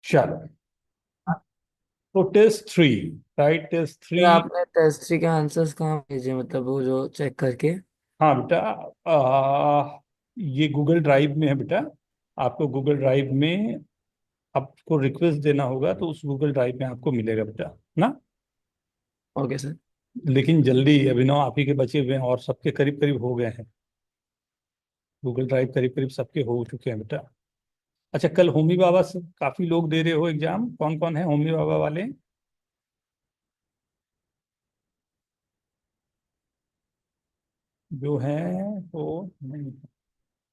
चलो, तो test three, right, test फिर थ्री। आपने टेस्ट थ्री के आंसर्स कहाँ भेजे, मतलब वो जो चेक करके? हाँ बेटा, ये गूगल ड्राइव में है बेटा। आपको गूगल ड्राइव में आपको रिक्वेस्ट देना होगा, तो उस गूगल ड्राइव में आपको मिलेगा बेटा ना। Okay sir. लेकिन जल्दी, अभिनव आप ही के बचे हुए हैं और सबके करीब करीब हो गए हैं। गूगल ड्राइव करीब करीब सबके हो चुके हैं बेटा। अच्छा, कल होमी बाबा से काफी लोग दे रहे हो एग्जाम, कौन कौन है होमी बाबा वाले? जो हैं वो नहीं,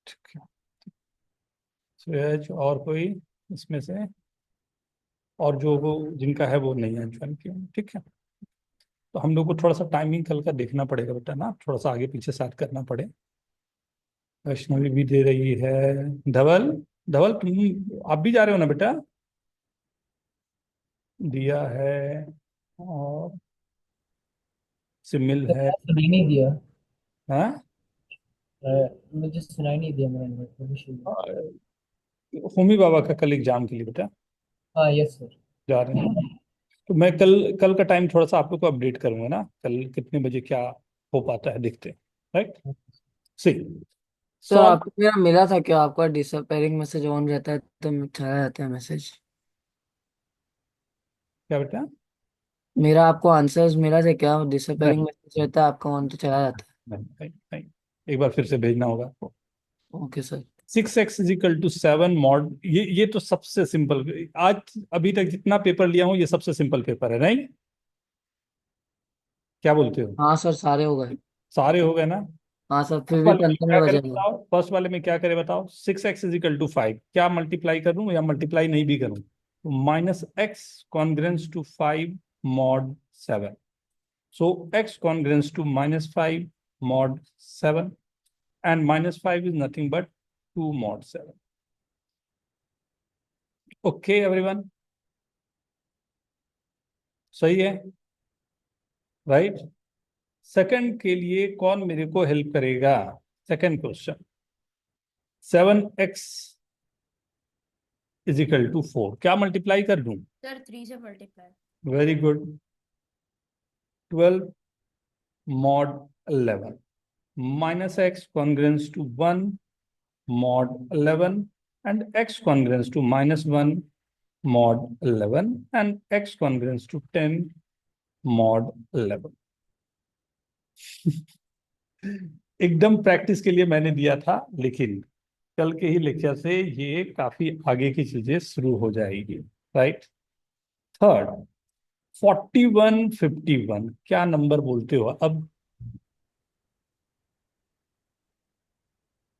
ठीक है। सूरज और कोई इसमें से, और जो वो जिनका है वो नहीं है ज्वाइन किया, ठीक है। तो हम लोग को थोड़ा सा टाइमिंग कल का देखना पड़ेगा बेटा ना, थोड़ा सा आगे पीछे साथ करना पड़े। वैष्णवी भी दे रही है। धवल, धवल तुम आप भी जा रहे हो ना बेटा? दिया है, और सिमिल तो है। मैं सुनाई नहीं दिया। हाँ, मुझे सुनाई नहीं दिया मेरा नंबर तो विषय में। और होमी बाबा का कल एग्जाम के लिए बेटा हाँ यस सर। जा रहे हैं ना। तो मैं कल कल का टाइम थोड़ा सा आप लोग को अपडेट करूंगा ना, कल कितने बजे क्या हो पाता है देखते हैं। राइट, सी सर सॉल्व। आपको मेरा मिला था क्या? आपका डिसअपेयरिंग मैसेज ऑन रहता है तो चला जाता है मैसेज। क्या बेटा? मेरा आपको आंसर्स मिला था क्या? डिसअपेयरिंग नहीं मैसेज रहता है आपका ऑन तो चला जाता नहीं नहीं नहीं, एक बार फिर से भेजना होगा आपको। है। Okay sir. 6x = 7 मॉड, ये तो सबसे सिंपल, आज अभी तक जितना पेपर लिया हूं ये सबसे सिंपल पेपर है, नहीं? क्या बोलते हो? हाँ सर, सारे हो गए। सारे हो गए ना? हाँ सर, फर्स्ट फिर भी वाले में 15 क्या करे बचे हैं। बताओ, फर्स्ट वाले में क्या करे बताओ। 6x = 5, क्या मल्टीप्लाई करूं या मल्टीप्लाई नहीं भी करूं? तो -x = -5 mod 7। So x = -5 mod 7, and -5 is nothing but 2 mod 7. Okay everyone, सही है, राइट। सेकंड के लिए कौन मेरे को हेल्प करेगा? सेकंड क्वेश्चन, 7x = 4, क्या मल्टीप्लाई कर दूं? सर 3 से multiply. Very good, 12 mod 11, -x congruence to 1 mod 11, and x congruence to -1 mod 11, and x congruence to 10 mod 11। एकदम प्रैक्टिस के लिए मैंने दिया था, लेकिन कल के ही लेक्चर से ये काफी आगे की चीजें शुरू हो जाएगी। राइट, थर्ड, 4151 क्या नंबर बोलते हो अब?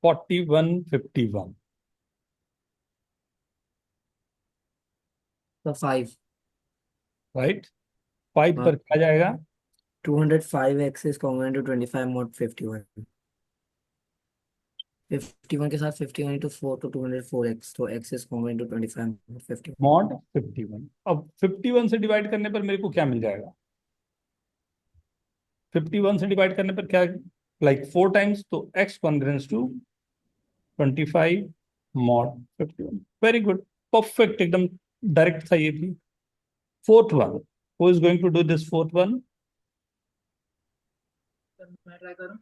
4151, तो 5। राइट। 5 हाँ। पर क्या जाएगा? 205 एक्स कॉन्ग्रुएंट टू 25 मॉड 51। 51 के साथ 51 इंटू 4 तो 204 एक्स, तो x is congruent to 25 mod 51। Mod 51, अब 51 से डिवाइड करने पर मेरे को क्या मिल जाएगा? 51 से डिवाइड करने पर क्या, लाइक 4 टाइम्स, तो x congruence to 25 mod 51। Very good, perfect, एकदम डायरेक्ट था ये भी। Fourth one, who is going to do this fourth one? Sir मैं ट्राई करूँ।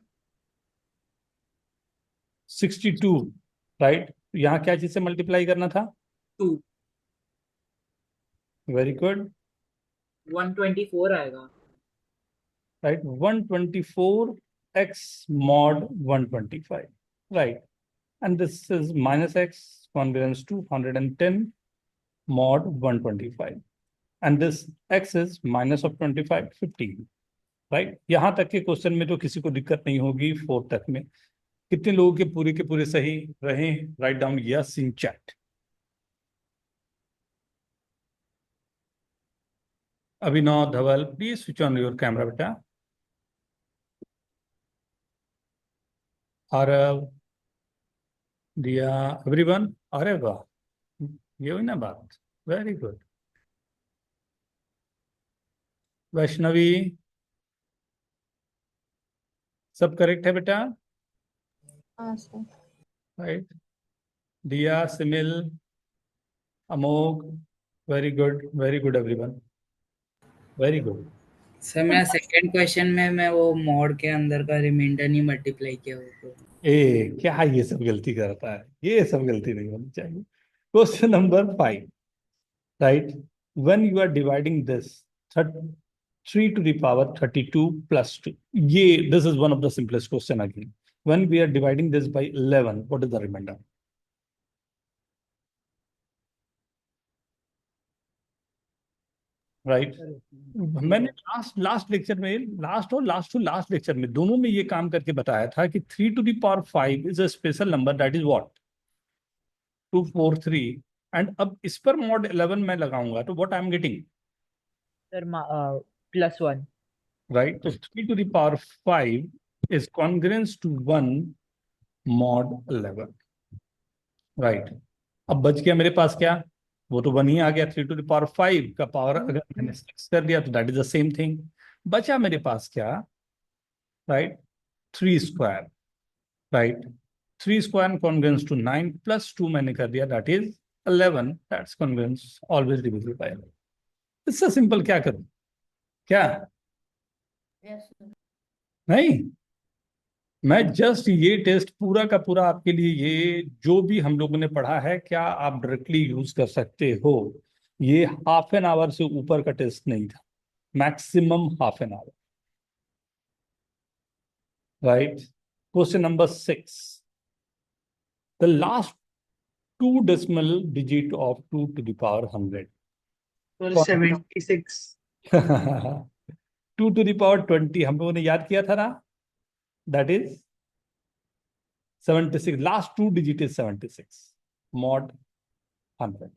62, राइट। यहाँ क्या चीज से मल्टीप्लाई करना था? 2। वेरी गुड, 124 आएगा। Right, 124 x mod 125, right, and this is -x congruence to 110 mod 125, and this x is minus of 25 15, right. यहां तक के क्वेश्चन में तो किसी को दिक्कत नहीं होगी, फोर्थ तक में कितने लोगों के पूरे सही रहे? Write down yes in chat. Abhinav, Dhaval, please switch on your camera बेटा। आरव, दिया, एवरीवन, अरे वाह, ये हुई ना बात, वेरी गुड। वैष्णवी, सब करेक्ट है बेटा? हाँ sir. Right, Diya, Simil, Amogh, very good everyone, very good. Sir मेरा सेकंड क्वेश्चन में मैं वो मॉड के अंदर का रिमाइंडर नहीं मल्टीप्लाई किया वो तो। क्या ये सब गलती करता है, ये सब गलती नहीं होनी चाहिए। Question number 5, right, when you are dividing this 3 to the power 32 plus 2, ये this is one of the simplest question again. When we are dividing this by 11, what is the remainder? Right, मैंने last lecture में, last lecture में दोनों में ये काम करके बताया था कि 3 to the power 5 is a special number, that is what 243, and अब इस पर मॉड 11 मैं लगाऊंगा तो what I am getting, sir +1 right. तो 3 to the power 5 is congruent to 1 mod 11, right. अब बच गया मेरे पास क्या, वो तो 1 ही आ गया। 3 to the power 5 का पावर अगर मैंने 6 कर दिया तो that is the same thing. बचा मेरे पास क्या, right, 3 square, right. 3 square congruence to 9 plus 2 मैंने कर दिया, that is 11, that's congruence always divisible by 11। इससे सिंपल क्या करूं, क्या Yes, sir. नहीं, मैं जस्ट ये टेस्ट पूरा का पूरा आपके लिए, ये जो भी हम लोगों ने पढ़ा है क्या आप डायरेक्टली यूज कर सकते हो। ये हाफ एन आवर से ऊपर का टेस्ट नहीं था, maximum half an hour, right. Question number 6, the last 2 decimal digit of 2 to the power 100, 76 2 to the power 20 हम लोगों ने याद किया था ना, that is 76, last 2 digit is 76 mod 100।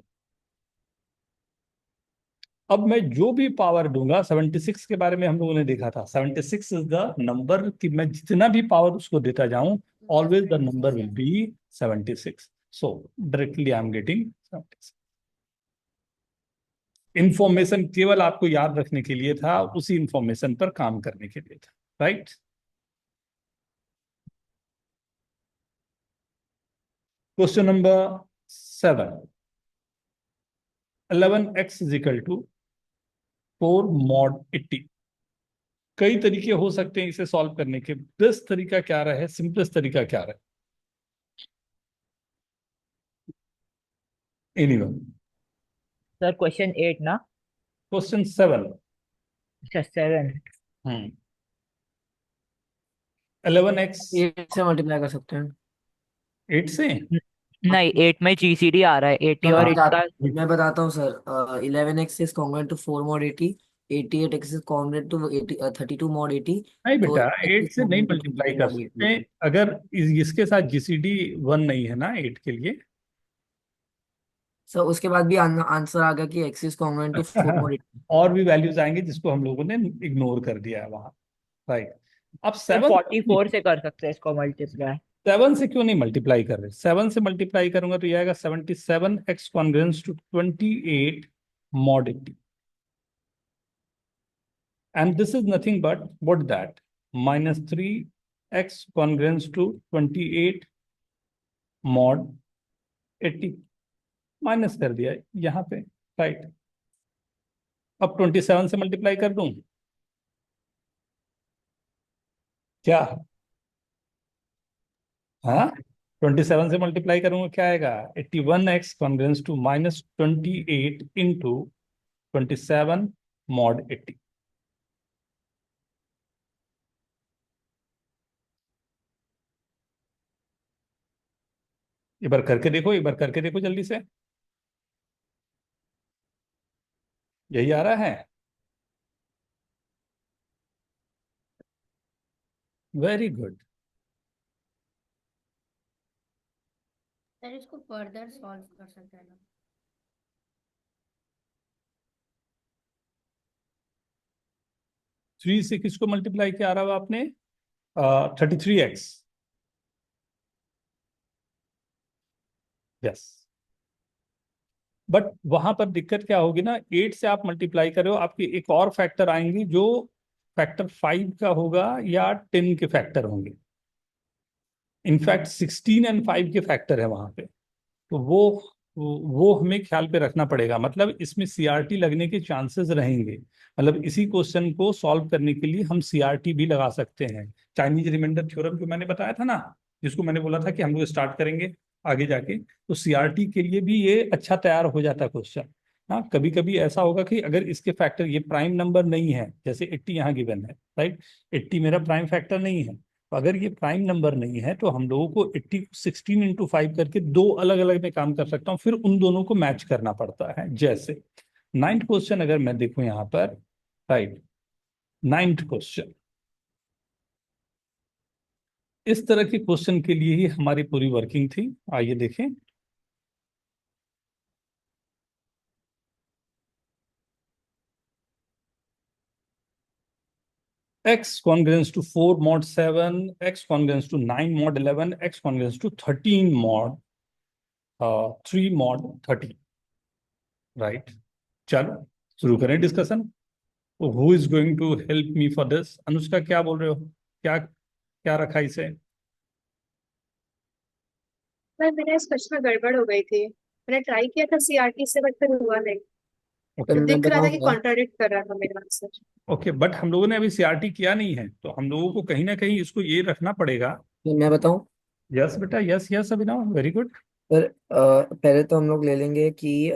अब मैं जो भी पावर दूंगा, 76 के बारे में हम लोगों ने देखा था, 76 इज द नंबर कि मैं जितना भी पावर उसको देता जाऊं, always the number will be 76, so directly I am getting 76। Information केवल आपको याद रखने के लिए था, उसी इंफॉर्मेशन पर काम करने के लिए था, right. Question number 7, 11x is equal to 4 mod 80। कई तरीके हो सकते हैं इसे सॉल्व करने के, बेस्ट तरीका क्या रहे, सिंपलेस्ट तरीका क्या रहे, एनीवन। सर क्वेश्चन 8 ना, क्वेश्चन 7, अच्छा 7 11x 8 से मल्टीप्लाई कर सकते हैं। 8 से, नहीं 8 में GCD आ रहा है 80 और इसका मैं बताता हूँ sir, 11x is congruent to 4 mod 80, 88x is congruent to 32 mod 80। नहीं तो बेटा, x 8 is से नहीं congruent to मल्टीप्लाई 4 कर mod 80। सकते अगर इसके साथ जीसीडी 1 नहीं है ना 8 के लिए। सर उसके बाद भी आंसर आ गया कि x is congruent to 4 mod 80। और भी वैल्यूज आएंगे जिसको हम लोगों ने इग्नोर कर दिया है वहां, राइट। अब सर 44 से कर सकते हैं इसको मल्टीप्लाई। 7 से क्यों नहीं मल्टीप्लाई कर रहे, 7 से मल्टीप्लाई करूंगा तो ये आएगा 77x congruence to 28 mod 80, and this is nothing but what that -3x congruence to 28 mod 80, minus कर दिया यहाँ पे, राइट। अब 27 से मल्टीप्लाई कर दूं क्या, हाँ 27 से मल्टीप्लाई करूंगा क्या आएगा, 81x congruence to -28 into 27 mod 80। एक बार करके देखो, एक बार करके देखो जल्दी से, यही आ रहा है, वेरी गुड। सर इसको फर्दर सॉल्व कर सकते हैं ना। 3 से किसको मल्टीप्लाई किया आ रहा है आपने, 33x, यस। बट वहां पर दिक्कत क्या होगी ना, 8 से आप मल्टीप्लाई कर रहे हो, आपके एक और फैक्टर आएंगे जो फैक्टर 5 का होगा या 10 के फैक्टर होंगे, इनफैक्ट 16 और 5 के फैक्टर है वहां पे, तो वो तो वो हमें ख्याल पे रखना पड़ेगा, मतलब इसमें सीआरटी लगने के चांसेस रहेंगे। मतलब इसी क्वेश्चन को सॉल्व करने के लिए हम सीआरटी भी लगा सकते हैं। चाइनीज रिमाइंडर थ्योरम जो मैंने बताया था ना, जिसको मैंने बोला था कि हम लोग स्टार्ट करेंगे आगे जाके, तो सीआरटी के लिए भी ये अच्छा तैयार हो जाता है क्वेश्चन। हाँ, कभी कभी ऐसा होगा कि अगर इसके फैक्टर, ये प्राइम नंबर नहीं है, जैसे 80 यहाँ गिवन है, राइट, 80 मेरा प्राइम फैक्टर नहीं है, तो अगर ये प्राइम नंबर नहीं है तो हम लोगों को 80 को 16 × 5 करके दो अलग अलग में काम कर सकता हूँ, फिर उन दोनों को मैच करना पड़ता है। जैसे 9th क्वेश्चन अगर मैं देखूं यहाँ पर, राइट, 9th क्वेश्चन, इस तरह के क्वेश्चन के लिए ही हमारी पूरी वर्किंग थी। आइए देखें। x congruence to 4 mod 7, x congruence to 9 mod 11, x congruence to 13 mod 3 mod 30, right. चलो शुरू करें discussion. Who is going to help me for this? Anushka, क्या बोल रहे हो? क्या क्या रखा इसे? पर मेरा इस क्वेश्चन में गड़बड़ हो गई थी। मैंने ट्राई किया था सीआरटी से, बट फिर हुआ नहीं। तो तो मैं दिख रहा था कि बताऊंगा। कॉन्ट्राडिक्ट कर रहा था मेरा आंसर। ओके, बट हम लोगों ने अभी सीआरटी किया नहीं है, तो हम लोगों को कहीं ना कहीं इसको ये रखना पड़ेगा। तो मैं बताऊं। यस बेटा, yes yes Abhinav, very good. पर पहले तो हम लोग ले लेंगे कि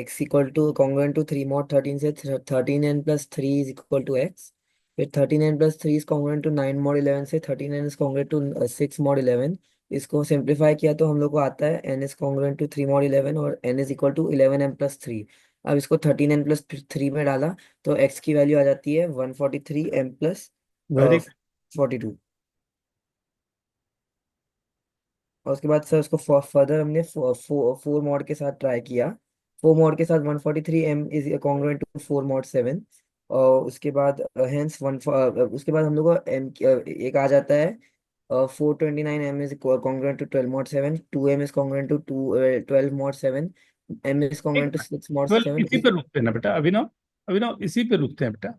x equal to congruent to 3 mod 13 से 13n+3 is equal to x. फिर 13n+3 is congruent to 9 mod 11 से 13n is congruent to 6 mod 11। इसको सिंप्लीफाई किया तो हम लोग को आता है n is congruent to 3 mod 11 और n is equal to 11m+3। अब इसको 13n+3 में डाला तो x की वैल्यू आ जाती है 143m प्लस वेरी 42। और उसके बाद सर उसको फर्दर हमने 4 mod के साथ ट्राई किया। 4 mod के साथ 143m is congruent to 4 mod 7। और उसके बाद हेंस उसके बाद हम लोग को m एक आ जाता है 429m is congruent to 12 mod 7। 2m is congruent to 12 mod 7। m is congruent to 6 mod well, 7 इसी पे रुकते हैं ना बेटा अभिनव, अभिनव इसी पे रुकते हैं बेटा।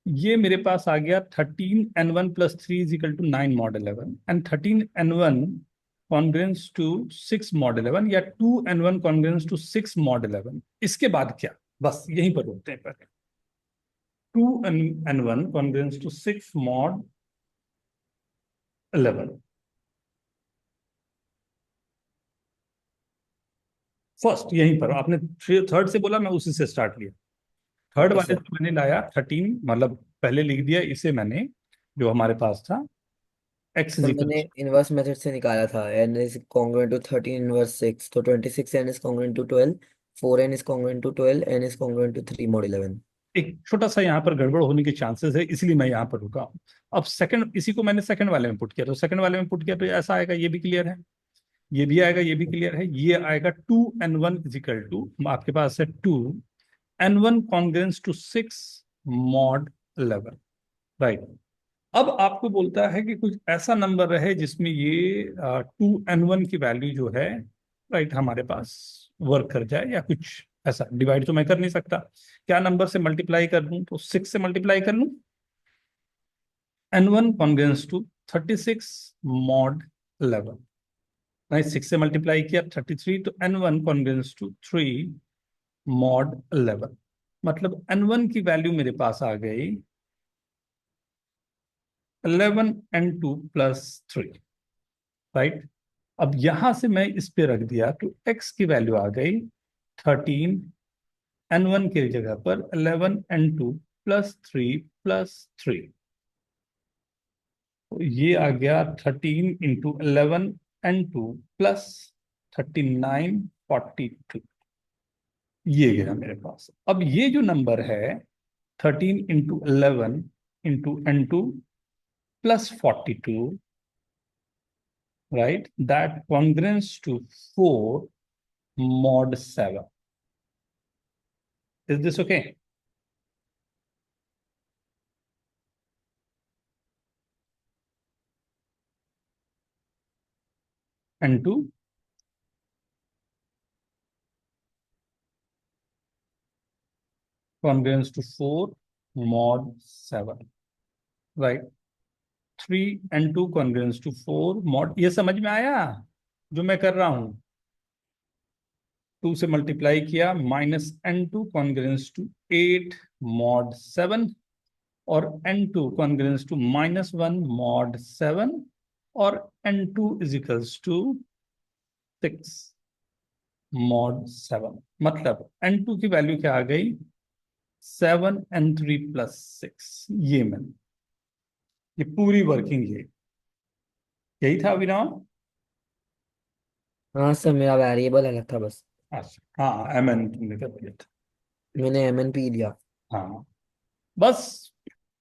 ये मेरे पास आ गया 13n1+3 is equal to 9 mod 11, and 13n1 congruence to 6 mod 11, या 2n1 कॉन्ग्रुएंस टू 6 mod 11। इसके बाद क्या? बस यहीं पर रुकते हैं पहले। 2n1 congruence to 6 mod 11। First यहीं पर आपने थर्ड से बोला, मैं उसी से स्टार्ट लिया। थर्ड ओके वाले सर। से मैंने लाया 13, मतलब पहले लिख दिया इसे मैंने, जो हमारे पास था x इज सर इक्वल। मैंने इनवर्स मेथड से निकाला था n is congruent to 13 inverse 6 तो 26n is congruent to 12। 4n is congruent to 12। n is congruent to 3 mod 11। एक छोटा सा यहाँ पर गड़बड़ होने के चांसेस है, इसलिए मैं यहाँ पर रुका हूँ। अब सेकंड, इसी को मैंने सेकंड वाले में पुट किया, तो सेकंड वाले में पुट किया तो ऐसा आएगा, ये भी क्लियर है, ये भी आएगा, ये भी क्लियर है। ये आएगा 2n1 इज इक्वल टू, आपके पास है 2n1 congruence to 6 mod 11, right. अब आपको बोलता है कि कुछ ऐसा नंबर रहे जिसमें ये 2n1 की वैल्यू जो है, राइट, हमारे पास वर्क कर जाए, या कुछ ऐसा। डिवाइड तो मैं कर नहीं सकता, क्या नंबर से मल्टीप्लाई कर दूं? तो 6 से मल्टीप्लाई कर लूं। n1 congruence to 36 mod 11, right, 6 से मल्टीप्लाई किया 33, तो n1 कॉन्ग्रुएंस टू 3 mod 11। मतलब n1 की वैल्यू मेरे पास आ गई 11n2+3, राइट। अब यहां से मैं इस पे रख दिया तो x की वैल्यू आ गई 13, n1 की जगह पर 11n2+3+3। तो ये आ गया 13 × 11n2 + 39 42। ये गया मेरे पास। अब ये जो नंबर है 13 × 11 × n2 + 42, right, that congruence to 4 mod 7. Is this okay? n2 congruence to 4 mod 7, right. 3n2 congruence to 4 mod, ये समझ में आया जो मैं कर रहा हूं? 2 से मल्टीप्लाई किया, -n2 कॉन्ग्रुएंस टू 8 mod 7, और n2 कॉन्ग्रुएंस टू -1 mod 7, और n2 is equals to 6 mod 7। मतलब n2 की वैल्यू क्या आ गई, 7n3 + 6। ये मैंने, ये पूरी वर्किंग यही था अभिनव। हाँ सर, मेरा वेरिएबल अलग था बस, अच्छा, हाँ, mn तुमने कर दिया था। मैंने MNP लिया। हाँ, बस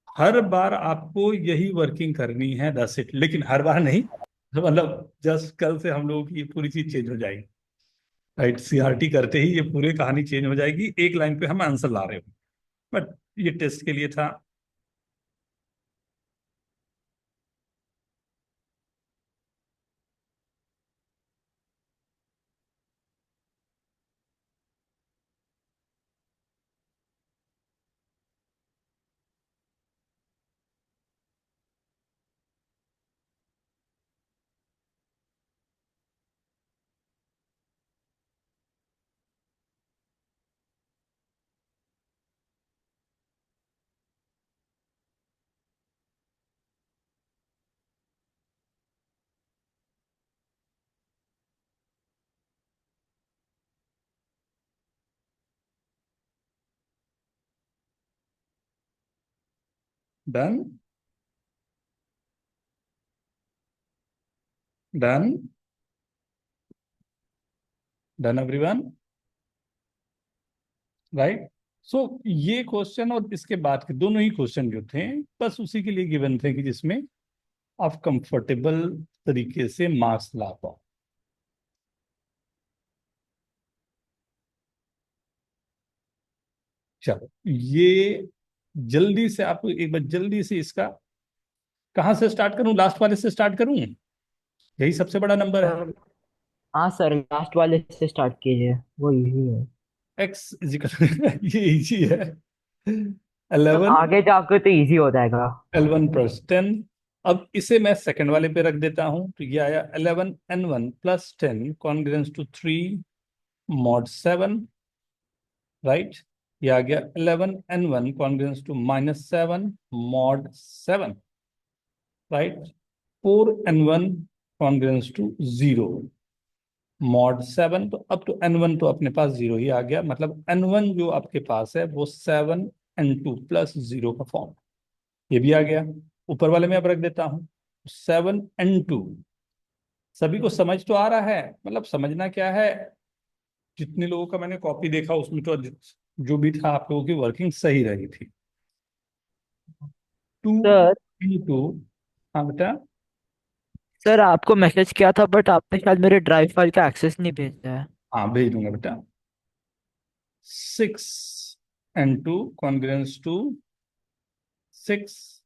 हर बार आपको यही वर्किंग करनी है, दैट्स इट। लेकिन हर बार नहीं, मतलब जस्ट कल से हम लोगों की ये पूरी चीज चेंज हो जाएगी, राइट। सीआरटी करते ही ये पूरी कहानी चेंज हो जाएगी, एक लाइन पे हम आंसर ला रहे हो। बट ये टेस्ट के लिए था। Done, done, done everyone, right. So ये क्वेश्चन और इसके बाद के दोनों ही क्वेश्चन जो थे, बस उसी के लिए गिवन थे कि जिसमें आप कंफर्टेबल तरीके से मार्क्स ला पाओ। चलो, ये जल्दी से आपको एक बार जल्दी से इसका कहाँ से स्टार्ट करूं, लास्ट वाले से स्टार्ट करूं, यही सबसे बड़ा नंबर है। सर हाँ सर, लास्ट वाले से स्टार्ट कीजिए, वो इजी है। x इजिकल ये इजी है, तो 11 आगे जाकर तो इजी हो जाएगा। L1 + 10। अब इसे मैं सेकंड वाले पे रख देता हूं, तो ये आया 11n1 + 10 congruence to 3 mod 7, right. ये आ गया 11n1 congruence to -7 mod 7, right. 4n1 congruence to 0 mod 7। तो अब तो n1 तो अपने पास 0 ही आ गया, मतलब n1 जो आपके पास है वो 7n2 + 0 का फॉर्म, ये भी आ गया। ऊपर वाले में अब रख देता हूं 7n2। सभी को समझ तो आ रहा है, मतलब समझना क्या है, जितने लोगों का मैंने कॉपी देखा उसमें तो जो भी था आप लोगों की वर्किंग सही रही थी। 2 सर इंटू, हाँ बेटा, सर आपको मैसेज किया था, बट आपने शायद मेरे ड्राइव फाइल का एक्सेस नहीं भेजा है। हाँ भेज दूंगा बेटा। 6n2 कॉन्ग्रुएंस टू 6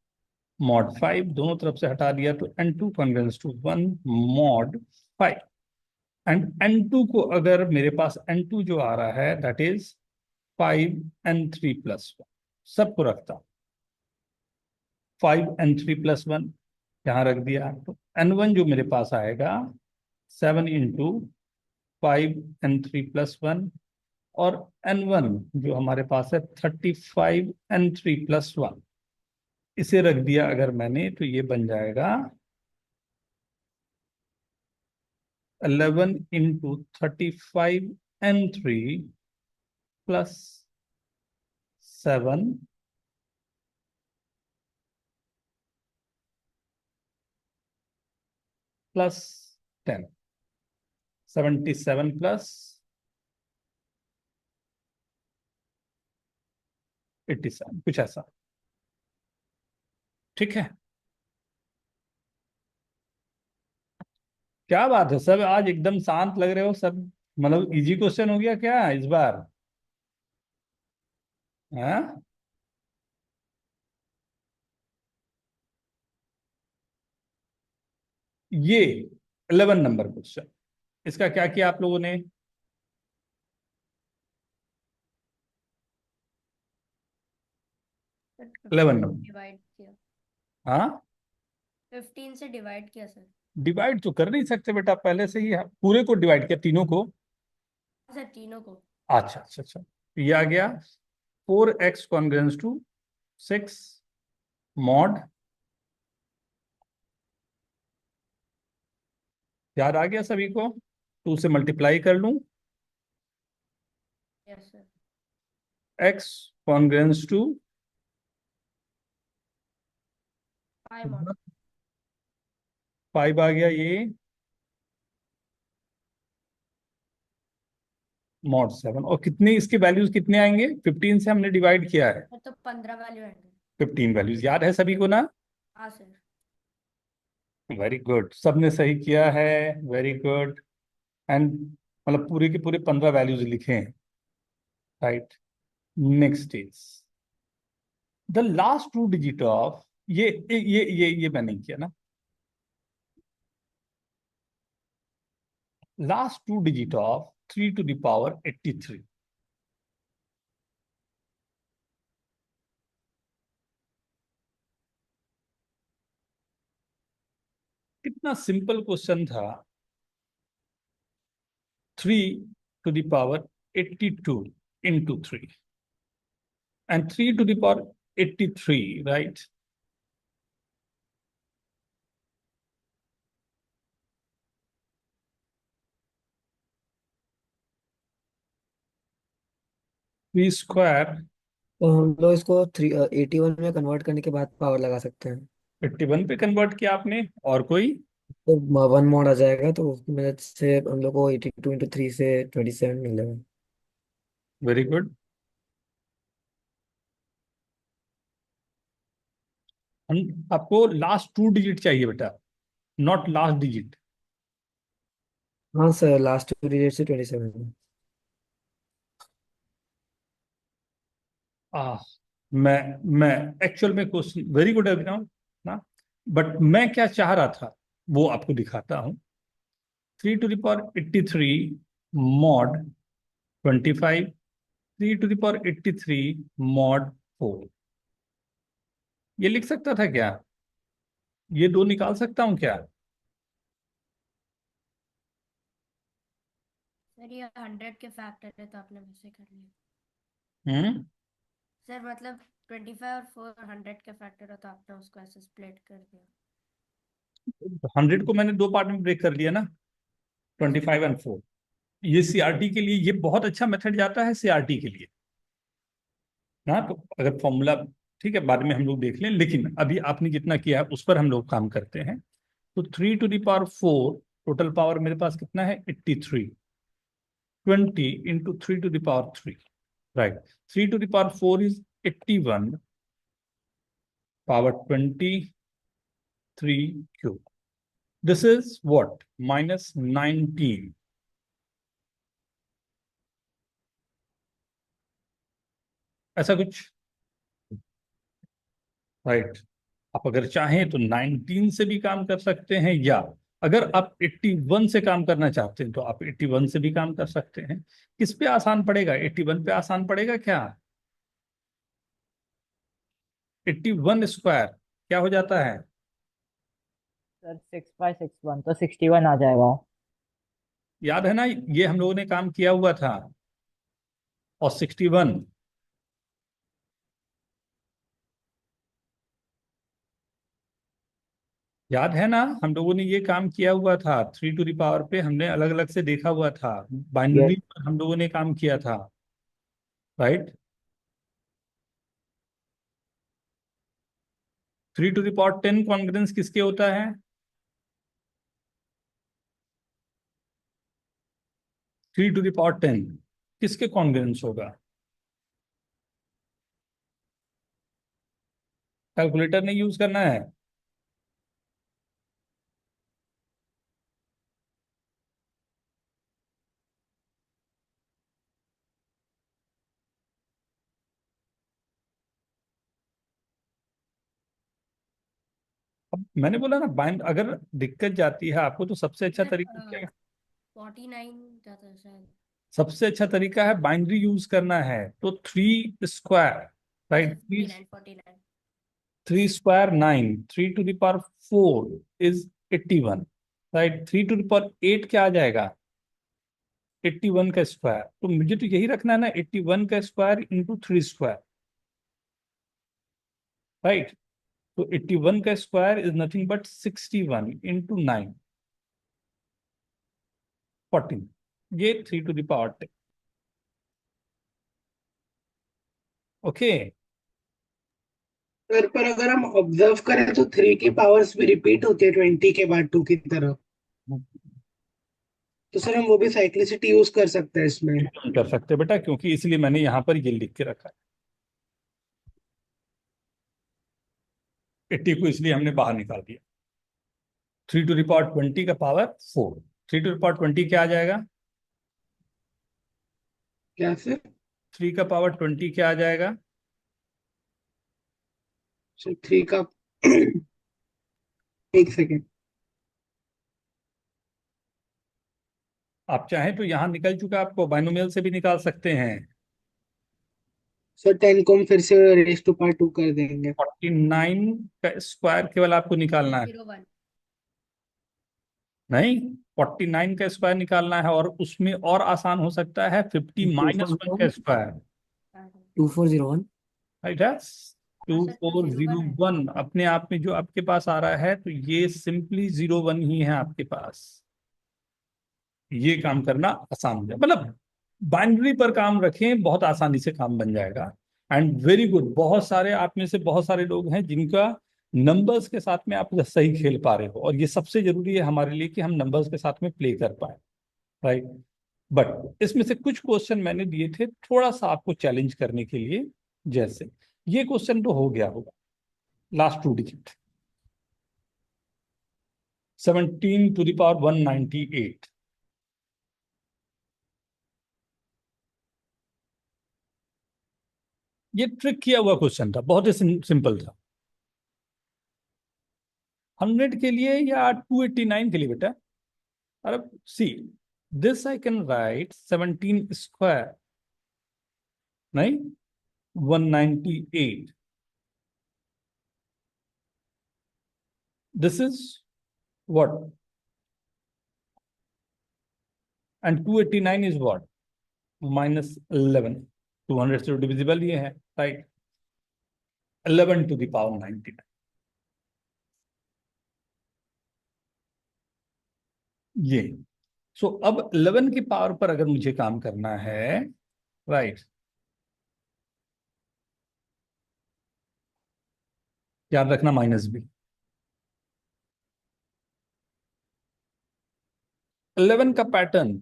mod 5, दोनों तरफ से हटा दिया तो n2 congruence to 1 mod 5। And n2 को अगर मेरे पास n2 जो आ रहा है दैट इज 5n3 + 1, सबको रखता हूं। 5n3 + 1 यहाँ रख दिया, तो n1 जो मेरे पास आएगा 7 इंटू 5n3 + 1, और n1 जो हमारे पास है 35n3 + 1, इसे रख दिया अगर मैंने तो ये बन जाएगा 11 इंटू 35n3 + 7 + 10, 77 + 87, कुछ ऐसा, ठीक है। क्या बात है सब, आज एकदम शांत लग रहे हो सब, मतलब इजी क्वेश्चन हो गया क्या इस बार, हाँ। ये 11 नंबर क्वेश्चन, इसका क्या किया आप लोगों ने, 11 नंबर, डिवाइड किया, हाँ। 15 से डिवाइड किया सर। डिवाइड तो कर नहीं सकते बेटा, पहले से ही पूरे को डिवाइड किया, तीनों को। सर तीनों को। अच्छा अच्छा अच्छा, ये आ गया 4x कॉन्ग्रेंस टू 6 मॉड, याद आ गया सभी को? 2 से मल्टीप्लाई कर लूं, yes sir. x congruence to 5 mod. 5 आ गया, ये मॉड 7, और कितने इसके वैल्यूज कितने आएंगे? 15 से हमने डिवाइड किया है, तो 15 वैल्यू आएंगे। 15 वैल्यूज याद है सभी को ना? हाँ सर। वेरी गुड, सबने सही किया है, वेरी गुड। एंड मतलब पूरे के पूरे 15 वैल्यूज लिखे हैं, right? Next is the last 2 digit of, ये मैं नहीं किया ना, last 2 digit of 3 to the power 83। कितना सिंपल क्वेश्चन था। 3 to the power 82 into 3 and 3 to the power 83, right? V square, तो हम लोग इसको 81 में कन्वर्ट करने के बाद पावर लगा सकते हैं। 81 पे कन्वर्ट किया आपने, और कोई? तो 1 मॉड आ जाएगा, तो उसकी मदद से हम लोग को 82 इंटू 3 से 27 मिलेगा। Very good. आपको लास्ट 2 डिजिट चाहिए बेटा, नॉट लास्ट डिजिट। हाँ सर, लास्ट 2 डिजिट से 27। आ मैं एक्चुअल में क्वेश्चन वेरी गुड अभिनव ना, बट मैं क्या चाह रहा था वो आपको दिखाता हूँ। 3 to the power 83 mod 25, 3 to the power 83 mod 4, ये लिख सकता था क्या? ये दो निकाल सकता हूँ क्या? सर ये 100 के फैक्टर है तो आपने वैसे कर लिया। हम्म, सर मतलब 25 और 4 100 के फैक्टर है तो आपने उसको ऐसे स्प्लिट कर दिया। 100 को मैंने 2 पार्ट में ब्रेक कर लिया ना, 25 एंड 4। ये सीआरटी के लिए ये बहुत अच्छा मेथड जाता है, सीआरटी के लिए ना। तो अगर फॉर्मूला ठीक है बाद में हम लोग देख लें, लेकिन अभी आपने जितना किया है उस पर हम लोग काम करते हैं। तो 3 to the power 4, total power मेरे पास कितना है? 83। 20 into 3 to the power 3, right? 3 to the power 4 is 81, power 23 cube. This is what? Minus 19. ऐसा कुछ, राइट? आप अगर चाहें तो 19 से भी काम कर सकते हैं, या अगर आप 81 से काम करना चाहते हैं तो आप 81 से भी काम कर सकते हैं। किस पे आसान पड़ेगा? 81 पे आसान पड़ेगा क्या? 81 स्क्वायर क्या हो जाता है? सर 6/61 तो 61 आ जाएगा। याद है ना, ये हम लोगों ने काम किया हुआ था। और 61, याद है ना, हम लोगों ने ये काम किया हुआ था। 3 टू द पावर पे हमने अलग अलग से देखा हुआ था, बाइनरी यस। पर हम लोगों ने काम किया था, right? 3 to the power 10 congruence किसके होता है? 3 टू द पावर 10 किसके कॉन्ग्रेंस होगा? कैलकुलेटर नहीं यूज करना है। अब मैंने बोला ना, बाइंड अगर दिक्कत जाती है आपको तो सबसे अच्छा सर तरीका क्या है? 49 जाता है शायद। सबसे अच्छा तरीका है बाइनरी यूज करना है, तो 3 square, right? 49 49। 3 square 9, 3 to the power 4 is 81, right? 3 to the power 8 क्या आ जाएगा? 81 का स्क्वायर, तो मुझे तो यही रखना है ना, 81 का स्क्वायर इंटू 3 स्क्वायर, राइट। तो 81 का square is nothing but 61 into 9, 14, ये 3 टू द पावर 10। ओके, पर अगर हम ऑब्जर्व करें तो 3 की पावर्स भी रिपीट होती है 20 के बाद 2 की तरह, तो सर हम वो भी साइक्लिसिटी यूज कर सकते हैं इसमें। कर सकते हैं बेटा, क्योंकि इसलिए मैंने यहाँ पर ये लिख के रखा है। 80 को इसलिए हमने बाहर निकाल दिया। 3 टू द पावर 20 का पावर 4, 3 टू द पावर 20 क्या आ जाएगा? क्या सर? 3 का पावर 20 क्या आ जाएगा? सर 3 का एक सेकेंड। आप चाहें तो यहाँ निकल चुका, आपको बाइनोमियल से भी निकाल सकते हैं। सर 10 को हम फिर से रेस टू पावर 2 कर देंगे। 49 का स्क्वायर केवल आपको निकालना है, 01। नहीं, 49 का स्क्वायर निकालना है, और उसमें और आसान हो सकता है 50 माइनस 1 का स्क्वायर, 2401। राइट है। हाँ सर, 201 है। 2401 अपने आप में जो आपके पास आ रहा है, तो ये सिंपली 01 ही है आपके पास। ये काम करना आसान हो जाए, मतलब बाइनरी पर काम रखें, बहुत आसानी से काम बन जाएगा। एंड वेरी गुड, बहुत सारे आप में से बहुत सारे लोग हैं जिनका नंबर्स के साथ में आप सही खेल पा रहे हो, और ये सबसे जरूरी है हमारे लिए कि हम नंबर्स के साथ में प्ले कर पाए, राइट। बट इसमें से कुछ क्वेश्चन मैंने दिए थे थोड़ा सा आपको चैलेंज करने के लिए, जैसे ये क्वेश्चन तो हो गया होगा, last 2 digit, 17 to the power 198, ये ट्रिक किया हुआ क्वेश्चन था, बहुत ही सिंपल था। 100 के लिए या 289 के लिए बेटा? अरे see, this I can write 17 square, नहीं, 198, this is what, and 289 is what, -11, 200 से डिविजिबल ये है, राइट। 11 टू द पावर 99, ये। सो अब 11 की पावर पर अगर मुझे काम करना है, राइट, याद रखना माइनस भी। 11 का पैटर्न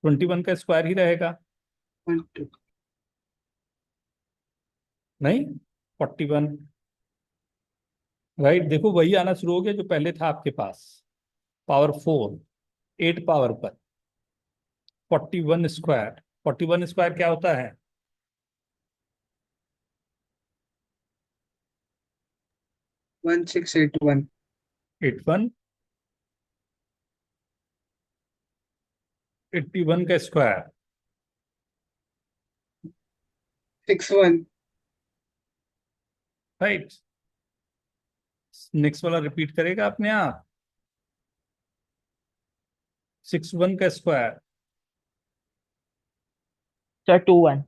21 का स्क्वायर ही रहेगा, 1 2 नहीं, 41, राइट। देखो वही आना शुरू हो गया जो पहले था आपके पास, पावर 4, 8 पावर पर 41 स्क्वायर। 41 स्क्वायर क्या होता है? 1681 81, 81 का स्क्वायर, 61 राइट। नेक्स्ट वाला रिपीट करेगा अपने आप, 61 का स्क्वायर, सर 21।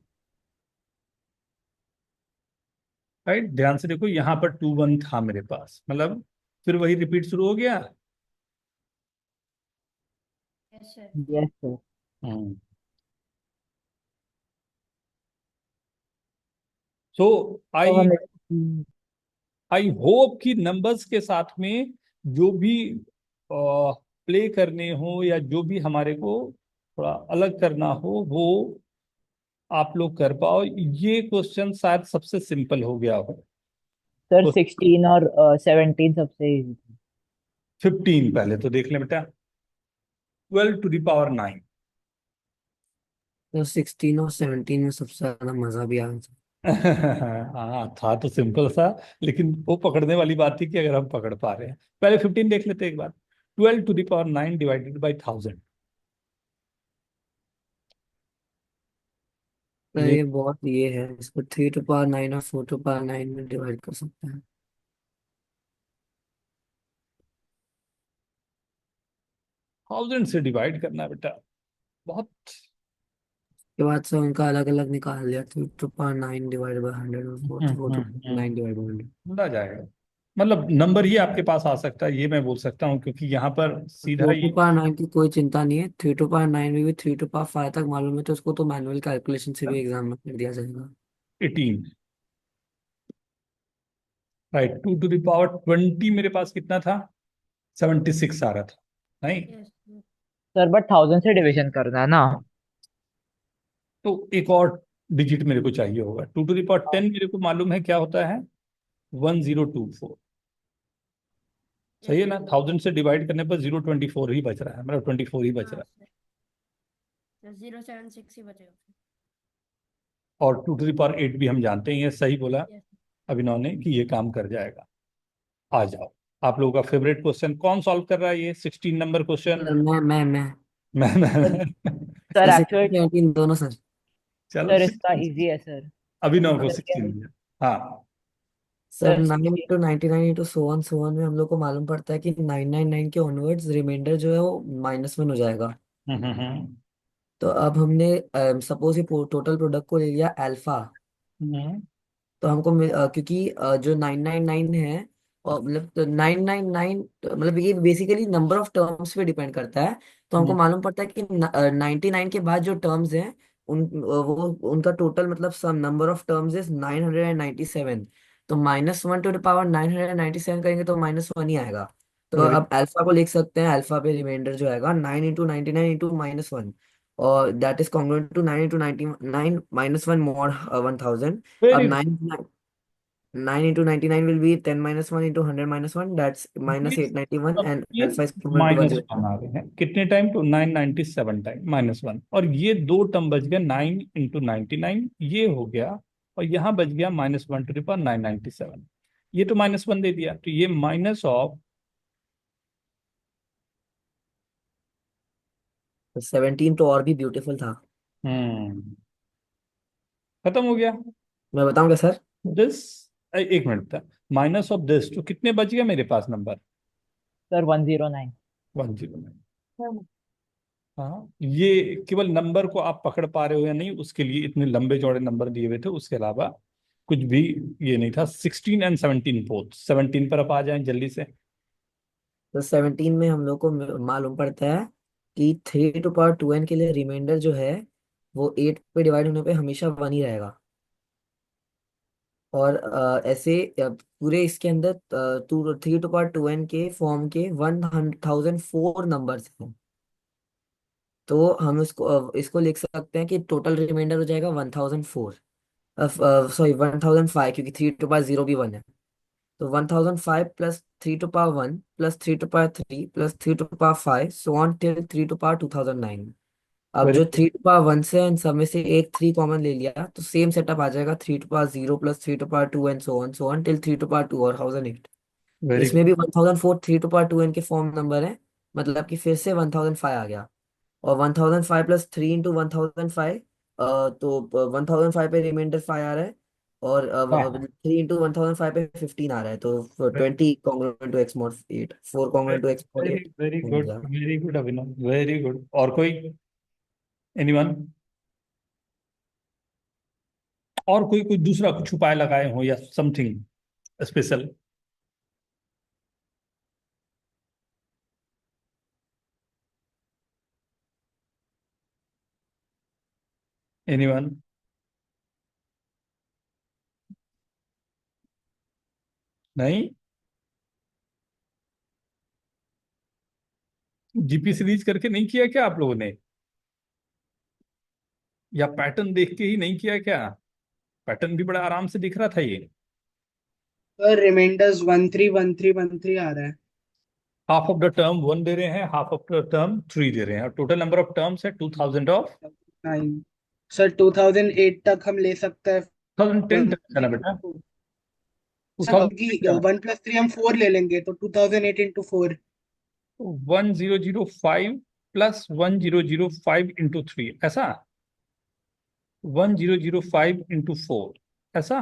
राइट। ध्यान से देखो, यहाँ पर 21 था मेरे पास, मतलब फिर वही रिपीट शुरू हो गया। Yes sir. Yes sir. So तो आई हमें आई होप कि नंबर्स के साथ में जो भी प्ले करने हो या जो भी हमारे को थोड़ा अलग करना हो, वो आप लोग कर पाओ। ये क्वेश्चन शायद सबसे सिंपल हो गया हो। सर तो 16 और 17 सबसे easy था। 15 पहले तो देख लें बेटा, 12 टू द पावर 9, तो 16 और 17 में सबसे ज्यादा मजा भी आया था। हाँ था तो सिंपल सा, लेकिन वो पकड़ने वाली बात थी कि अगर हम पकड़ पा रहे हैं। पहले 15 देख लेते एक बार, 12 to the power 9 divided by 1000, तो ये ये बहुत ये है, इसको 3 to power 9 और 4 to power 9 में डिवाइड कर सकते हैं। 1000 से डिवाइड करना है बेटा, बहुत के बाद से उनका अलग अलग निकाल लिया, 3 to 9 डिवाइड बाय 100 और 4 to 9 डिवाइड बाय 100। ढूंढा जाएगा। मतलब नंबर ही आपके पास आ सकता है, ये मैं बोल सकता हूँ, क्योंकि यहाँ पर सीधा 4 to 9 की कोई चिंता नहीं है, 3 to 9 में भी 3 to 5 तक मालूम है, तो उसको तो मैनुअल कैलकुलेशन से भी एग्जाम में कर दिया जाएगा। 18, राइट। 2 to the power 20 मेरे पास कितना था, 76 आ रहा था, नहीं? Yes, yes. सर बट 1000 से डिवीजन करना है ना। तो एक और डिजिट मेरे को चाहिए होगा। 2 to the power 10 मेरे को मालूम है क्या होता है, 1024। सही है ना? 1000 से डिवाइड करने पर 024 ही बच रहा है, मतलब 24 ही बच रहा है। तो 076 ही बचेगा। और 2 to the power 8 भी हम जानते हैं, ये सही बोला Yes. अभिनव ने कि ये काम कर जाएगा। आ जाओ, आप लोगों का फेवरेट क्वेश्चन कौन सॉल्व कर रहा है? ये 16 नंबर क्वेश्चन। सर मैं मैं सर ऐसे एक्चुअली 17 दोनों सर। चलो सर इसका 16, इजी है सर। अभिनव को सर 16 दिया। हाँ, sir sir 9 into 99 into so on में हम लोग को मालूम पड़ता है कि 999 के ऑनवर्ड्स रिमाइंडर जो है वो -1 हो जाएगा। हम्म, तो अब हमने सपोज ये टोटल प्रोडक्ट को ले लिया अल्फा, हम्म, तो हमको क्योंकि जो 999 है, और मतलब 999 मतलब ये बेसिकली नंबर ऑफ टर्म्स पे डिपेंड करता है। तो हमको मालूम पड़ता है कि 99 के बाद जो टर्म्स हैं वो उनका टोटल मतलब सम नंबर ऑफ टर्म्स इज 997। तो -1 to the power 997 करेंगे तो -1 ही आएगा। तो वेरी अब अल्फा को लिख सकते हैं, अल्फा पे रिमाइंडर जो आएगा 9 into 99 into -1, और that is congruent to 9 into 99 -1 mod 1000। अब very 9 into 99 will be 10 -1 into 100 -1, that's -891, and ये alpha is equal to 1 -1 0। आ रहे हैं कितने टाइम? तो 997 टाइम -1, और ये दो टर्म बच गया 9 into 99, ये हो गया, और यहाँ बच गया -1 to the power 997। ये तो -1 दे दिया, तो ये माइनस ऑफ 17 तो और भी ब्यूटीफुल था। खत्म हो गया। मैं बताऊं क्या सर? दिस, एक मिनट था, माइनस ऑफ दिस, तो कितने बच गया मेरे पास नंबर? सर 109। 109। हाँ, ये केवल नंबर को आप पकड़ पा रहे हो या नहीं, उसके लिए इतने लंबे चौड़े नंबर दिए हुए थे, उसके अलावा कुछ भी ये नहीं था। 16 and 17 बोथ। 17 पर आप आ जाएं जल्दी से। तो 17 में हम लोग को मालूम पड़ता है कि 3 to the power 2n के लिए रिमाइंडर जो है वो 8 पे डिवाइड होने पे हमेशा 1 ही रहेगा। और ऐसे पूरे इसके अंदर 3 to the power 2n के फॉर्म के 1004 नंबर्स हैं। तो हम इसको लिख सकते हैं कि टोटल रिमाइंडर हो जाएगा 1004, सॉरी 1005, क्योंकि 3 to the power 0 भी 1 है। तो 1005 plus 3 to the power 1 plus 3 to the power 3 plus 3 to the power 5 so on till 3 to the power 2009। अब वेरी जो 3 to the power 1 से इन सब में से एक 3 कॉमन ले लिया तो सेम सेटअप आ जाएगा, 3 to the power 0 plus 3 to the power 2 and so on till 3 to the power 2 और 1008। वेरी इसमें भी good. 1004 3 to the power 2n के फॉर्म नंबर है, मतलब कि फिर से 1005 आ गया। और 1005 प्लस 3 into 1005, तो 1005 पे रिमाइंडर 5 आ रहा है, और हाँ, 3 into 1005 पे 15 आ रहा है, तो 20 congruent to x mod 8, 4 congruent to x mod very 8 very हो गुड, जाएगा। Very good Abhinav, very good. और कोई, एनीवन? और कोई कोई दूसरा कुछ उपाय लगाए हो या समथिंग स्पेशल? एनीवन? नहीं? जीपी सीरीज करके नहीं किया क्या आप लोगों ने? या पैटर्न देख के ही नहीं किया क्या? पैटर्न भी बड़ा आराम से दिख रहा था ये। सर रिमाइंडर्स 131313 आ रहा है। हाफ ऑफ द टर्म 1 दे रहे हैं, हाफ ऑफ द टर्म 3 दे रहे हैं, और टोटल नंबर ऑफ टर्म्स है 2000 ऑफ 9। सर 2008 तक हम ले सकते हैं। 2010 वन तक है ना बेटा? सर क्योंकि 1 + 3 हम 4 ले लेंगे तो 2008 into 4। 1005 प्लस 1005 into 3, ऐसा? 1005 into 4, ऐसा?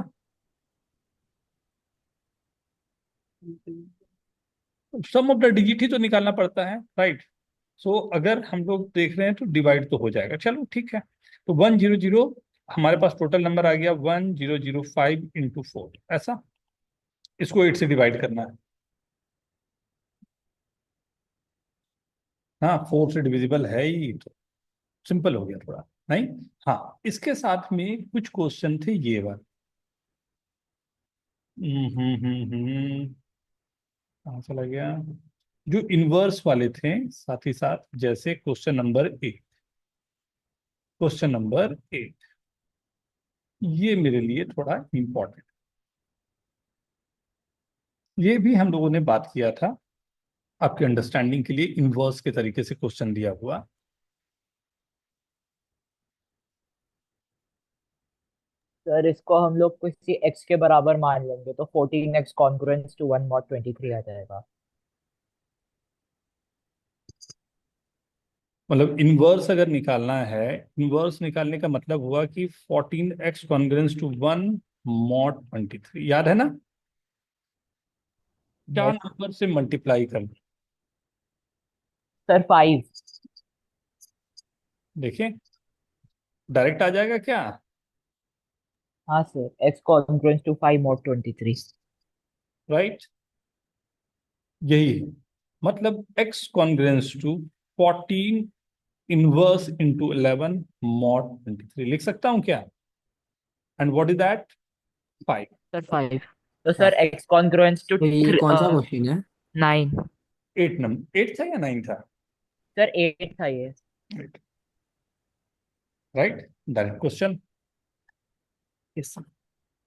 सम ऑफ द डिजिट ही तो निकालना पड़ता है, राइट? सो अगर हम लोग देख रहे हैं तो डिवाइड तो हो जाएगा, चलो ठीक है। तो 100, हमारे पास टोटल नंबर आ गया 1005 इंटू 4, ऐसा। इसको 8 से डिवाइड करना है। हाँ, 4 से डिविजिबल है ही, तो सिंपल हो गया थोड़ा, नहीं। हाँ, इसके साथ में कुछ क्वेश्चन थे ये वाले। कहाँ चला गया? जो इनवर्स वाले थे, साथ ही साथ, जैसे क्वेश्चन नंबर 8, ये मेरे लिए थोड़ा इम्पोर्टेंट। ये भी हम लोगों ने बात किया था, आपके अंडरस्टैंडिंग के लिए इनवर्स के तरीके से क्वेश्चन दिया हुआ। सर इसको हम लोग किसी x के बराबर मान लेंगे तो 14x कॉन्ग्रुएंस टू 1 mod 23 आ जाएगा। मतलब इनवर्स अगर निकालना है, इनवर्स निकालने का मतलब हुआ कि 14x कॉन्ग्रुएंस टू 1 mod 23, याद है ना? क्या Yes, नंबर से मल्टीप्लाई कर, सर 5। देखें डायरेक्ट आ जाएगा क्या? हाँ sir, x congruence to 5 mod 23। Right, यही है। मतलब x congruence to 14 inverse into 11 mod 23 लिख सकता हूं क्या? And what is that? 5। Sir 5। तो हाँ, सर x कॉन्ग्रुएंस टू तो ये कौन सा क्वेश्चन है? 9। 8 नंबर, 8 था या 9 था? सर 8 था ये। Right, direct question.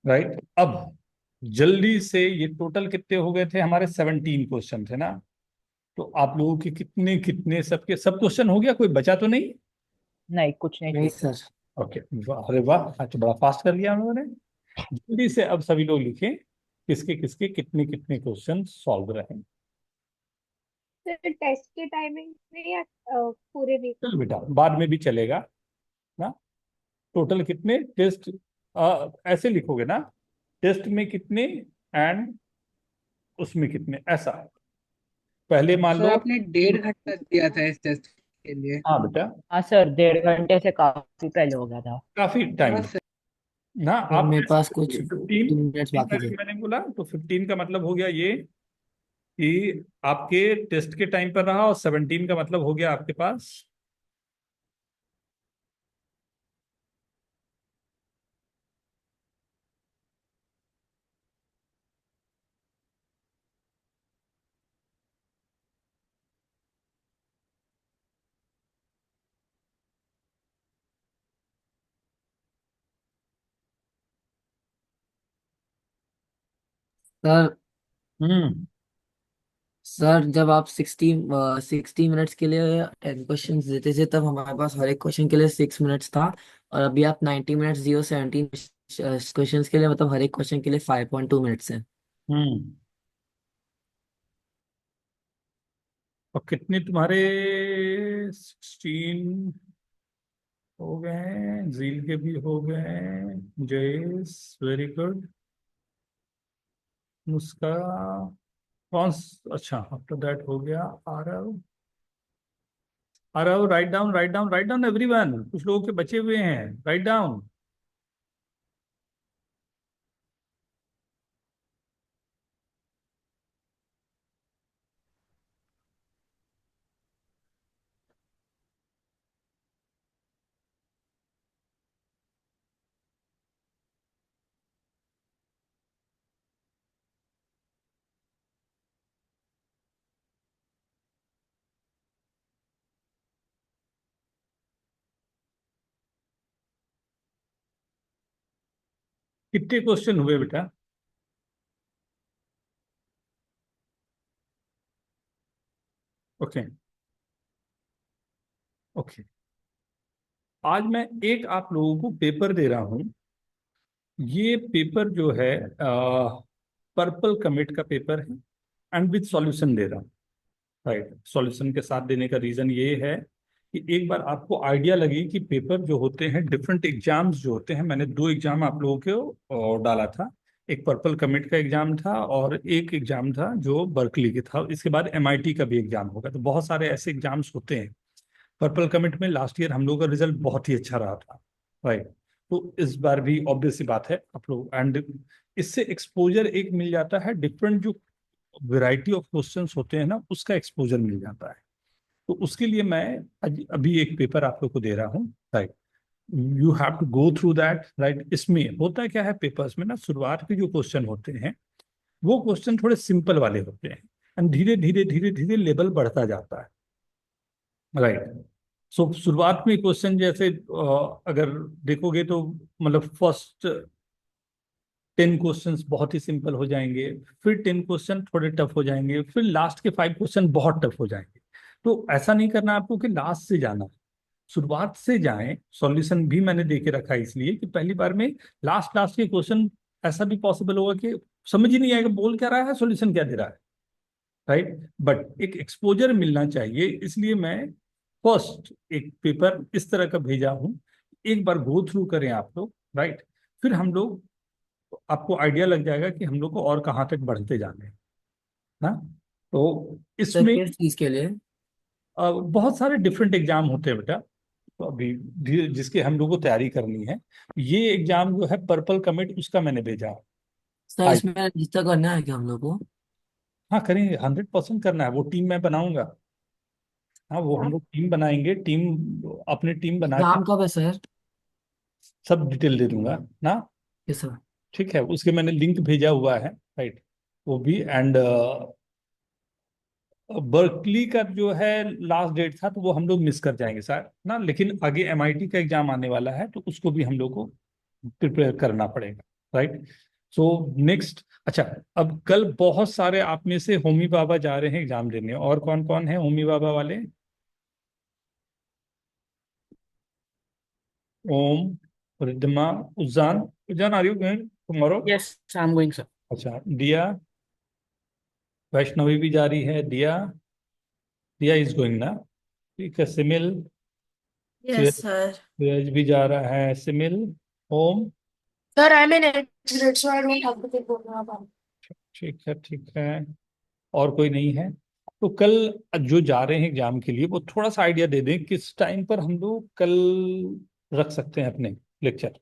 राइट, अब जल्दी से, ये टोटल कितने हो गए थे हमारे? 17 क्वेश्चन थे ना? तो आप लोगों के कितने कितने, सबके सब क्वेश्चन हो गया, कोई बचा तो नहीं? नहीं, कुछ नहीं नहीं किया। सर। ओके, अरे वाह, आज तो बड़ा फास्ट कर लिया हम लोगों ने। जल्दी से अब सभी लोग लिखें किसके किसके कितने कितने क्वेश्चन सॉल्व रहे। सर टेस्ट के टाइमिंग में या पूरे वीक? चल बेटा, बाद में भी चलेगा ना। टोटल कितने टेस्ट, ऐसे लिखोगे ना, टेस्ट में कितने एंड उसमें कितने, ऐसा। पहले मान सर लो। आपने 1.5 घंटा दिया था इस टेस्ट के लिए। हाँ बेटा, हाँ सर, 1.5 घंटे से काफी पहले हो गया था। काफी टाइम हाँ सर। ना। सर आप मेरे पास कुछ 15 मिनट्स बाकी थे। मैंने बोला तो 15 का मतलब हो गया ये कि आपके टेस्ट के टाइम पर रहा, और 17 का मतलब हो गया आपके पास सर हम्म सर जब आप 60 मिनट्स के लिए 10 क्वेश्चन देते थे तब हमारे पास हर एक क्वेश्चन के लिए 6 मिनट्स था। और अभी आप 90 मिनट्स 17 क्वेश्चन के लिए, मतलब हर एक क्वेश्चन के लिए 5.2 मिनट्स है। हम्म और कितने तुम्हारे 16 हो गए हैं, जील के भी हो गए हैं, जयेश वेरी गुड, मुस्का, अच्छा आफ्टर दैट हो गया Aarav. Aarav, write down, write down, write down everyone, कुछ लोगों के बचे हुए हैं, राइट डाउन। कितने क्वेश्चन हुए बेटा? Okay, okay. आज मैं एक आप लोगों को पेपर दे रहा हूं। ये पेपर जो है पर्पल कमिट का पेपर है, एंड विद सॉल्यूशन दे रहा हूँ। राइट, सॉल्यूशन के साथ देने का रीजन ये है कि एक बार आपको आइडिया लगे कि पेपर जो होते हैं, डिफरेंट एग्जाम्स जो होते हैं, मैंने 2 एग्जाम आप लोगों को डाला था। एक पर्पल कमिट का एग्जाम था और एक एग्जाम था जो बर्कली के था। इसके बाद एमआईटी का भी एग्जाम होगा। तो बहुत सारे ऐसे एग्जाम्स होते हैं। पर्पल कमिट में लास्ट ईयर हम लोगों का रिजल्ट बहुत ही अच्छा रहा था, राइट। तो इस बार भी ऑब्वियस सी बात है आप लोग, एंड इससे एक्सपोजर एक मिल जाता है, डिफरेंट जो वैरायटी ऑफ क्वेश्चंस होते हैं ना, उसका एक्सपोजर मिल जाता है। तो उसके लिए मैं अभी एक पेपर आप लोग को दे रहा हूँ, right. You have to go through that, right. इसमें होता क्या है, पेपर्स में ना शुरुआत के जो क्वेश्चन होते हैं वो क्वेश्चन थोड़े सिंपल वाले होते हैं, एंड धीरे धीरे धीरे धीरे लेवल बढ़ता जाता है, राइट। सो शुरुआत में क्वेश्चन जैसे अगर देखोगे तो मतलब फर्स्ट 10 क्वेश्चंस बहुत ही सिंपल हो जाएंगे, फिर 10 क्वेश्चन थोड़े टफ हो जाएंगे, फिर लास्ट के 5 क्वेश्चन बहुत टफ हो जाएंगे। तो ऐसा नहीं करना आपको कि लास्ट से जाना, शुरुआत से जाएं। सॉल्यूशन भी मैंने दे के रखा है इसलिए कि पहली बार में लास्ट लास्ट के क्वेश्चन ऐसा भी पॉसिबल होगा कि समझ ही नहीं आएगा बोल क्या रहा है, सॉल्यूशन क्या दे रहा है, राइट। बट एक एक्सपोजर मिलना चाहिए, इसलिए मैं फर्स्ट एक पेपर इस तरह का भेजा हूं। एक बार गो थ्रू करें आप लोग, राइट। फिर हम लोग, आपको आइडिया लग जाएगा कि हम लोग को और कहाँ तक बढ़ते जाने हैं ना। तो सर इसमें किस चीज के लिए? बहुत सारे डिफरेंट एग्जाम होते हैं बेटा। तो अभी जिसके हम लोग को तैयारी करनी है, ये एग्जाम जो है पर्पल कमिट, उसका मैंने भेजा है सर आज। इसमें रजिस्टर करना है क्या हम लोग को? हाँ करेंगे, 100% करना है। वो टीम मैं बनाऊंगा। हाँ वो हम लोग टीम बनाएंगे, टीम अपनी टीम बना के एग्जाम कब है सर? सब डिटेल दे दूंगा ना। Yes sir. ठीक है, उसके मैंने लिंक भेजा हुआ है, राइट। वो भी, एंड बर्कली का जो है लास्ट डेट था, तो वो हम लोग मिस कर जाएंगे सर ना। लेकिन आगे एमआईटी का एग्जाम आने वाला है, तो उसको भी हम लोग को प्रिपेयर करना पड़ेगा, राइट। सो नेक्स्ट, अच्छा, अब कल बहुत सारे आप में से होमी बाबा जा रहे हैं एग्जाम देने। और कौन कौन है होमी बाबा वाले? ओम, Riddhima, Ujan. Ujan are you going tomorrow? Yes, I'm going, sir. अच्छा, दिया, वैष्णवी भी जा रही है। दिया, दिया इज गोइंग ना। ठीक है, सिमिल, Yes, sir. सूरज भी जा रहा है। सिमिल, Om, Sir, I'm in 8th grade, so I don't have to take Bhopal now. ठीक है ठीक है। और कोई नहीं है? तो कल जो जा रहे हैं एग्जाम के लिए, वो थोड़ा सा आइडिया दे दें किस टाइम पर हम लोग कल रख सकते हैं अपने लेक्चर।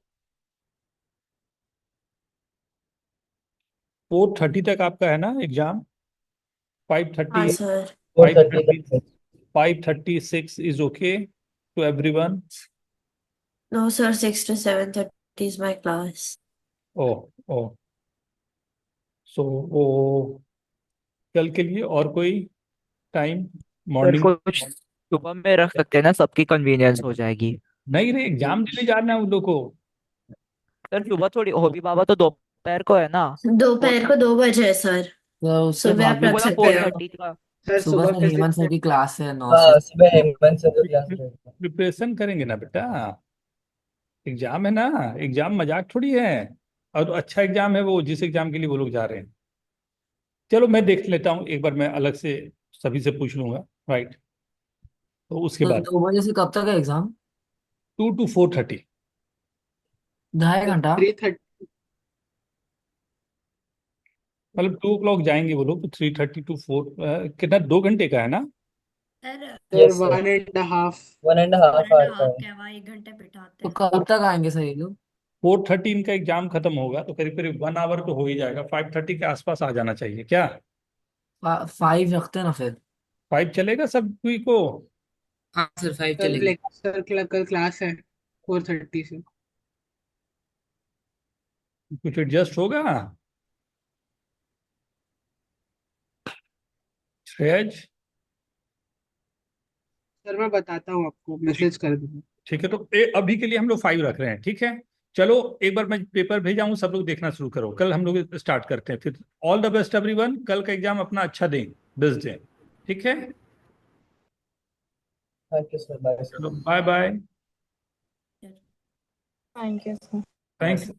4:30 तक आपका है ना एग्जाम? 5:30, हाँ sir. 4:30 5:30, तक। 5:36 is okay to everyone? No, sir. 6 to 7:30 is my class. ओ, ओ, सो वो कल के लिए और कोई टाइम सर मॉर्निंग? कुछ सुबह में रख सकते हैं ना, सबकी कन्वीनियंस हो जाएगी। नहीं रे, एग्जाम देने जाना है उन लोग को। सर सुबह थोड़ी, होबी बाबा तो दोपहर को है ना। दोपहर को 2 बजे है सर. तो उससे सुबह आप भाभी रख बोला सकते फोर हो. थर्टी का। सर सुबह सुबह से कैसे? हेमंत सर की क्लास है 9 से। हाँ, सुबह हेमंत सर का क्लास रहेगा। प्रिपरेशन करेंगे ना बेटा, एग्जाम है ना। एग्जाम मजाक थोड़ी है। और अच्छा एग्जाम है वो, जिस एग्जाम के लिए वो लोग जा रहे हैं। चलो मैं देख लेता हूँ एक बार, मैं अलग से सभी से पूछ लूंगा, राइट। तो उसके तो बाद 2 बजे से कब तक है एग्जाम? 2 to 4:30, 2.5 घंटा? 3:30। मतलब 2 o'clock जाएंगे वो लोग, तो 3:30 to 4, कितना 2 घंटे का है ना? Sir sir yes sir, 1.5 1.5 1.5 hour का hour है। क्या, वहाँ 1 घंटे बिठाते तो हैं. कब तक आएंगे सर ये लोग? 4:30 इनका एग्जाम खत्म होगा, तो करीब करीब 1 hour तो हो ही जाएगा। 5:30 के आसपास आ जाना चाहिए क्या? 5 रखते हैं ना फिर। 5 चलेगा सब कोई को? हाँ सर, 5 सर चलेगी। सर कल क्लास है 4:30 से। कुछ एडजस्ट होगा? श्रेयज, सर मैं बताता हूँ आपको, ठीक, मैसेज कर दूंगा। ठीक है। तो अभी के लिए हम लोग 5 रख रहे हैं, ठीक है। चलो एक बार मैं पेपर भेजा हूँ, सब लोग देखना शुरू करो। कल हम लोग स्टार्ट करते हैं फिर। ऑल द बेस्ट एवरीवन, कल का एग्जाम अपना अच्छा दें, बेस्ट दें, ठीक है। Thank you sir, bye sir. चलो bye bye. Thank you, sir. Thanks.